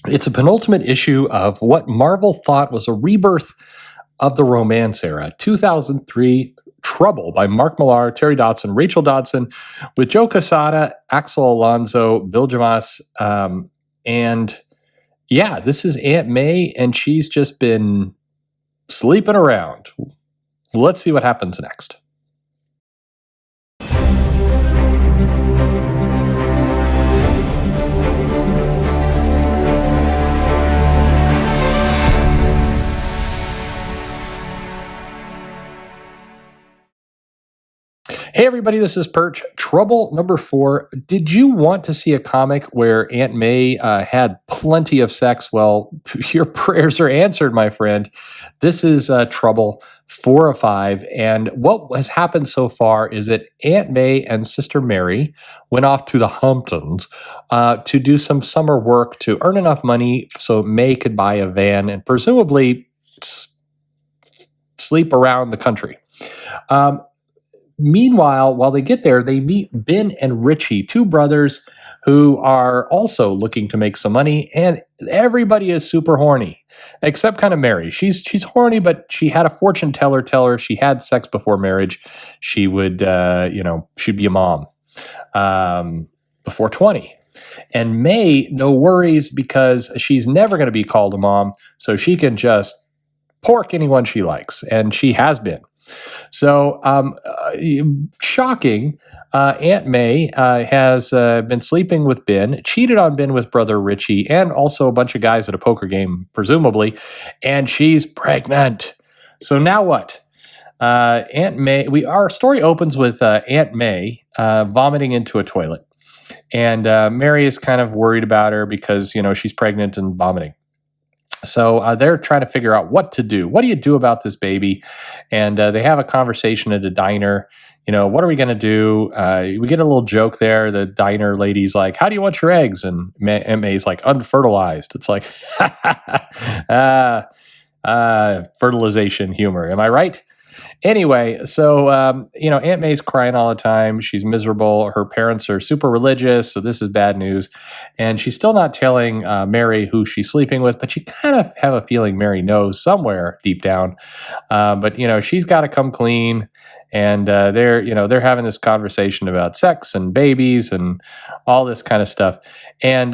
It's a penultimate issue of what Marvel thought was a rebirth of the romance era. 2003 Trouble by Mark Millar, Terry Dodson, Rachel Dodson, with Joe Quesada, Axel Alonso, Bill Jamas, and yeah, this is Aunt May, and she's just been sleeping around. Let's see what happens next. Hey everybody, this is Perch. Trouble number 4. Did you want to see a comic where Aunt May had plenty of sex? Well, your prayers are answered, my friend. This is Trouble 4 of 5. And what has happened so far is that Aunt May and Sister Mary went off to the Hamptons to do some summer work to earn enough money so May could buy a van and presumably sleep around the country. Meanwhile, while they get there, they meet Ben and Richie, two brothers who are also looking to make some money, and everybody is super horny, except kind of Mary. She's horny, but she had a fortune teller tell her she had sex before marriage. She would, she'd be a mom before 20. And May, no worries because she's never going to be called a mom, so she can just pork anyone she likes, and she has been. So, shocking, Aunt May has been sleeping with Ben, cheated on Ben with brother Richie, and also a bunch of guys at a poker game, presumably, and she's pregnant. So now what? Aunt May, our story opens with Aunt May vomiting into a toilet. And Mary is kind of worried about her because, she's pregnant and vomiting. So they're trying to figure out what to do. What do you do about this baby? And they have a conversation at a diner. What are we going to do? We get a little joke there. The diner lady's like, how do you want your eggs? And May's like, unfertilized. It's like, fertilization humor. Am I right? Anyway, so, Aunt May's crying all the time. She's miserable. Her parents are super religious, so this is bad news. And she's still not telling Mary who she's sleeping with, but you kind of have a feeling Mary knows somewhere deep down. But she's got to come clean. And they're having this conversation about sex and babies and all this kind of stuff. And,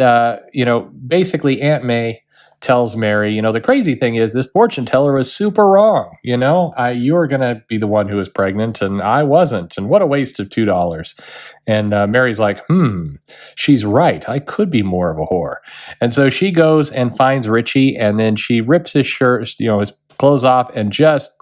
basically Aunt May tells Mary, the crazy thing is this fortune teller was super wrong. You were going to be the one who was pregnant and I wasn't. And what a waste of $2. And Mary's like, she's right. I could be more of a whore. And so she goes and finds Richie, and then she rips his shirt, his clothes off, and just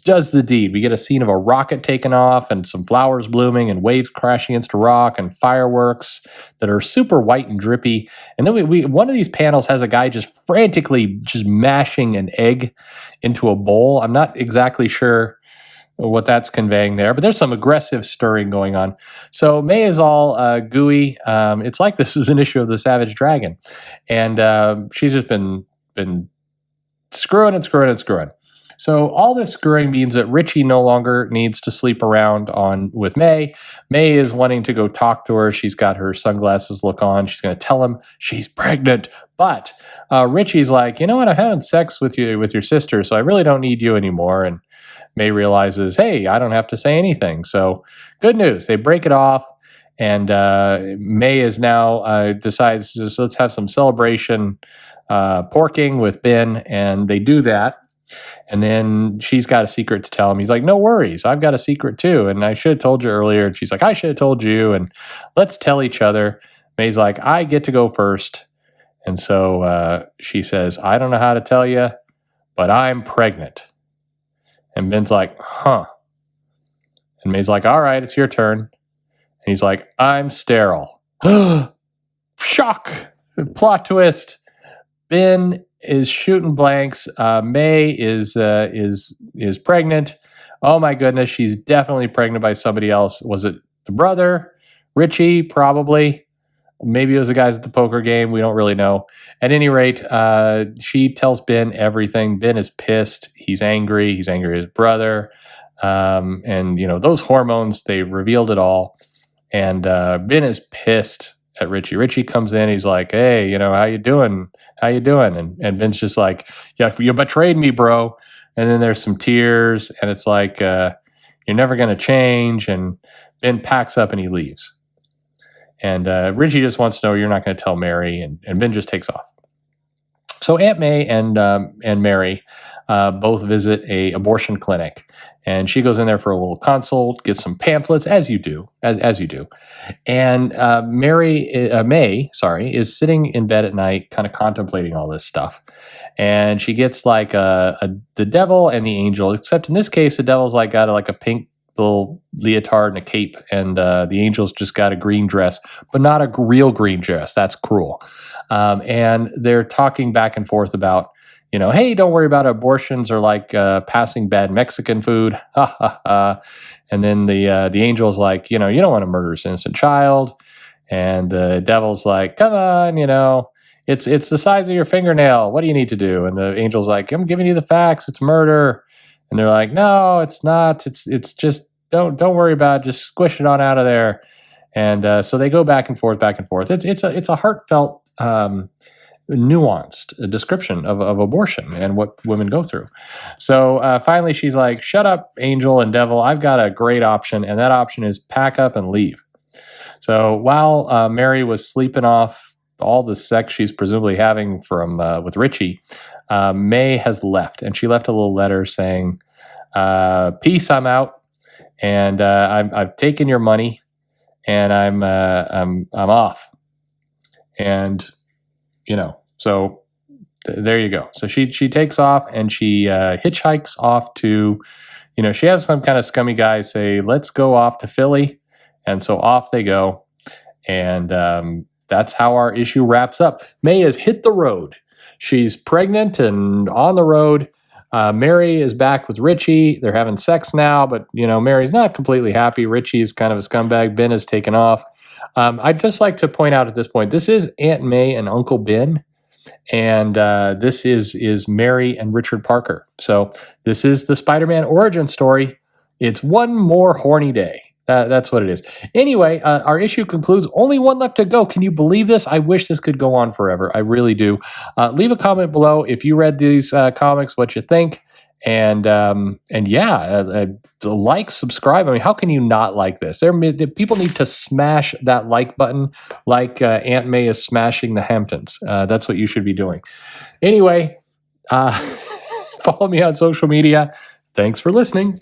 does the deed. We get a scene of a rocket taking off and some flowers blooming and waves crashing against a rock and fireworks that are super white and drippy. And then we one of these panels has a guy just frantically just mashing an egg into a bowl. I'm not exactly sure what that's conveying there, but there's some aggressive stirring going on. So May is all gooey. It's like this is an issue of the Savage Dragon. And she's just been screwing and screwing and screwing. So all this screwing means that Richie no longer needs to sleep around with May. May is wanting to go talk to her. She's got her sunglasses look on. She's going to tell him she's pregnant. But Richie's like, you know what? I'm having sex with your sister, so I really don't need you anymore. And May realizes, hey, I don't have to say anything. So good news. They break it off. And May is now decides, just let's have some celebration porking with Ben. And they do that. And then she's got a secret to tell him. He's like, no worries. I've got a secret too. And I should have told you earlier. And she's like, I should have told you. And let's tell each other. May's like, I get to go first. And so she says, I don't know how to tell you, but I'm pregnant. And Ben's like, huh. And May's like, all right, it's your turn. And he's like, I'm sterile. Shock. Plot twist. Ben is shooting blanks. May is pregnant. Oh my goodness, she's definitely pregnant by somebody else. Was it the brother? Richie? Probably. Maybe it was the guys at the poker game. We don't really know. At any rate, she tells Ben everything. Ben is pissed. He's angry. He's angry at his brother. And those hormones, they revealed it all. And Ben is pissed at Richie. Richie comes in, he's like, "Hey, how you doing? How you doing?" And Ben's just like, "Yeah, you betrayed me, bro." And then there's some tears, and it's like, "You're never gonna change." And Ben packs up and he leaves. And Richie just wants to know you're not going to tell Mary, and Ben just takes off. So Aunt May and Mary both visit a abortion clinic, and she goes in there for a little consult, gets some pamphlets, as you do, as you do. And May, is sitting in bed at night, kind of contemplating all this stuff. And she gets like the devil and the angel, except in this case, the devil's like got like a pink little leotard and a cape, and the angel's just got a green dress, but not a real green dress. That's cruel. And they're talking back and forth about, hey, don't worry about it. Abortions are like passing bad Mexican food. Ha ha ha. And then the angel's like, you don't want to murder this innocent child. And the devil's like, come on, it's the size of your fingernail. What do you need to do? And the angel's like, I'm giving you the facts. It's murder. And they're like, no, it's not. It's just don't worry about it. Just squish it on out of there. And so they go back and forth, back and forth. It's a heartfelt, nuanced description of abortion and what women go through. So finally, she's like, shut up, angel and devil. I've got a great option, and that option is pack up and leave. So while Mary was sleeping off all the sex she's presumably having from with Richie, May has left, and she left a little letter saying, "Peace, I'm out, and I've taken your money, and I'm off." And so there you go. So she takes off, and she hitchhikes off to, she has some kind of scummy guy say, "Let's go off to Philly," and so off they go, and that's how our issue wraps up. May has hit the road. She's pregnant and on the road. Mary is back with Richie. They're having sex now, but Mary's not completely happy. Richie is kind of a scumbag. Ben has taken off. I'd just like to point out at this point, this is Aunt May and Uncle Ben, and this is Mary and Richard Parker. So this is the Spider-Man origin story. It's one more horny day. That's what it is. Anyway, our issue concludes. Only one left to go. Can you believe this? I wish this could go on forever. I really do. Leave a comment below if you read these comics, what you think. And like, subscribe. I mean, how can you not like this? People need to smash that like button like Aunt May is smashing the Hamptons. That's what you should be doing. Anyway, follow me on social media. Thanks for listening.